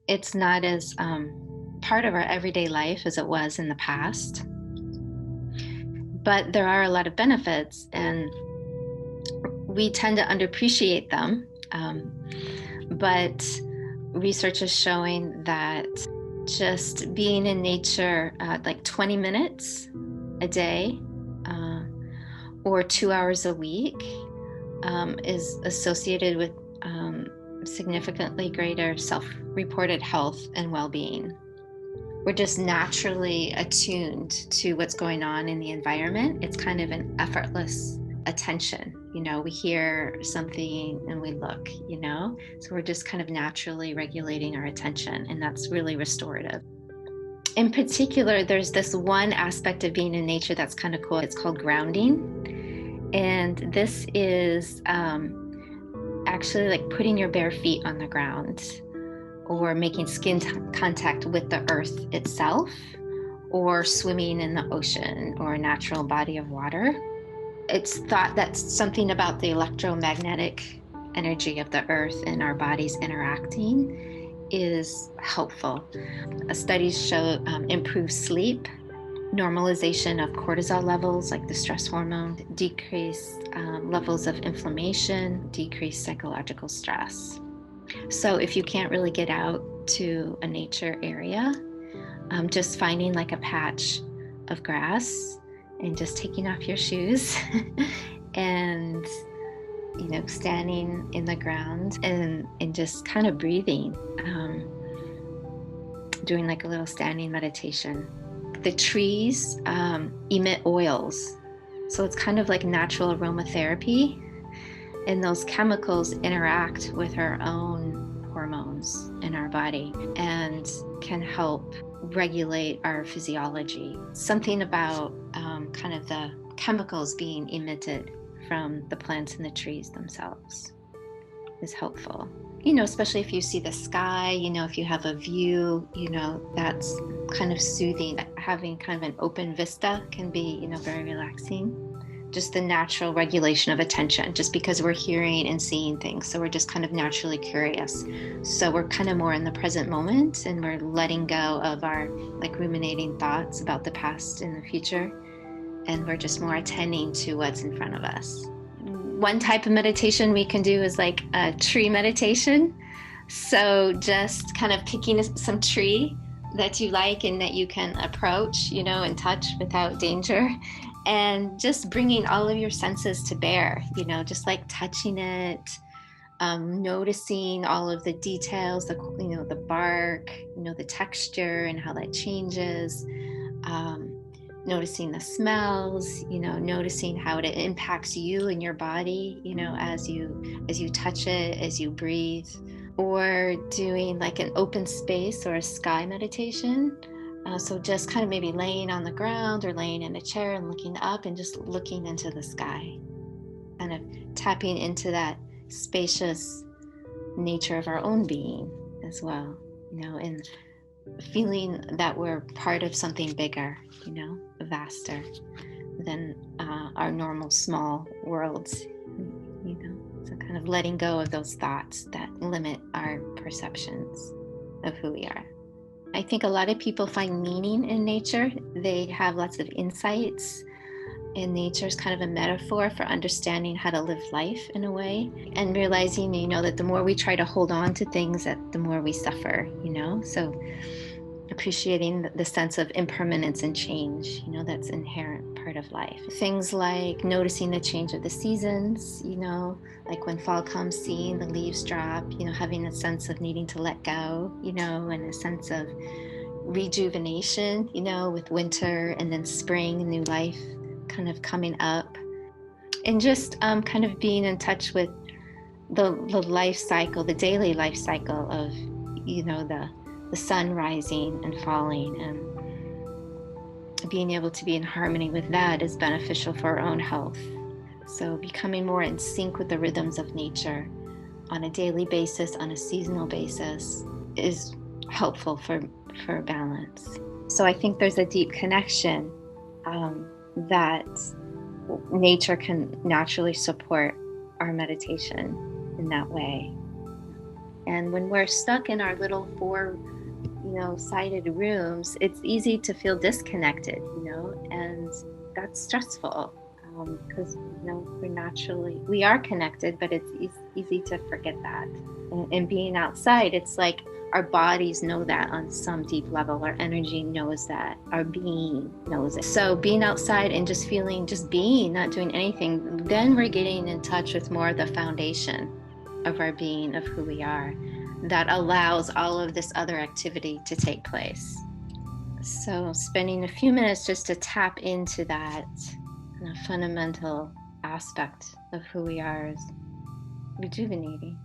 it's not as part of our everyday life as it was in the past. But there are a lot of benefits, and we tend to underappreciate them. But research is showing that just being in nature, like 20 minutes a day or 2 hours a week, is associated with significantly greater self-reported health and well-being. We're just naturally attuned to what's going on in the environment. It's kind of an effortless attention. We hear something and we look, so we're just kind of naturally regulating our attention, and that's really restorative. In particular, there's this one aspect of being in nature that's kind of cool. It's called grounding. And this is actually like putting your bare feet on the ground, or making skin contact with the earth itself, or swimming in the ocean or a natural body of water. It's thought that something about the electromagnetic energy of the earth and our bodies interacting is helpful. Studies show improved sleep, normalization of cortisol levels, like the stress hormone, decreased levels of inflammation, decreased psychological stress. So if you can't really get out to a nature area, just finding like a patch of grass and just taking off your shoes and standing in the ground and just kind of breathing, doing like a little standing meditation. The trees emit oils, so it's kind of like natural aromatherapy, and those chemicals interact with our own hormones in our body and can help regulate our physiology. Something about kind of the chemicals being emitted from the plants and the trees themselves is helpful. Especially if you see the sky, if you have a view, that's kind of soothing. Having kind of an open vista can be, very relaxing. Just the natural regulation of attention, just because we're hearing and seeing things. So we're just kind of naturally curious. So we're kind of more in the present moment, and we're letting go of our like ruminating thoughts about the past and the future. And we're just more attending to what's in front of us. One type of meditation we can do is like a tree meditation. So just kind of picking some tree that you like and that you can approach, and touch without danger. And just bringing all of your senses to bear, just like touching it, noticing all of the details, the bark, the texture and how that changes, noticing the smells, noticing how it impacts you and your body, as you touch it, as you breathe. Or doing like an open space or a sky meditation. So just kind of maybe laying on the ground or laying in a chair and looking up and just looking into the sky, kind of tapping into that spacious nature of our own being as well, and feeling that we're part of something bigger, vaster than our normal small worlds, So kind of letting go of those thoughts that limit our perceptions of who we are. I think a lot of people find meaning in nature. They have lots of insights, and nature is kind of a metaphor for understanding how to live life in a way, and realizing, that the more we try to hold on to things, that the more we suffer, So appreciating the sense of impermanence and change, that's inherent part of life. Things like noticing the change of the seasons, like when fall comes, seeing the leaves drop, having a sense of needing to let go, and a sense of rejuvenation, with winter and then spring, new life kind of coming up. And just kind of being in touch with the life cycle, the daily life cycle of, the sun rising and falling, and being able to be in harmony with that is beneficial for our own health. So becoming more in sync with the rhythms of nature on a daily basis, on a seasonal basis, is helpful for balance. So I think there's a deep connection that nature can naturally support our meditation in that way. And when we're stuck in our little four, sided rooms, it's easy to feel disconnected, and that's stressful, because, we are connected, but it's easy to forget that. And being outside, it's like our bodies know that on some deep level. Our energy knows that. Our being knows it. So being outside and just feeling, just being, not doing anything, then we're getting in touch with more of the foundation of our being, of who we are, that allows all of this other activity to take place. So spending a few minutes just to tap into that fundamental aspect of who we are is rejuvenating.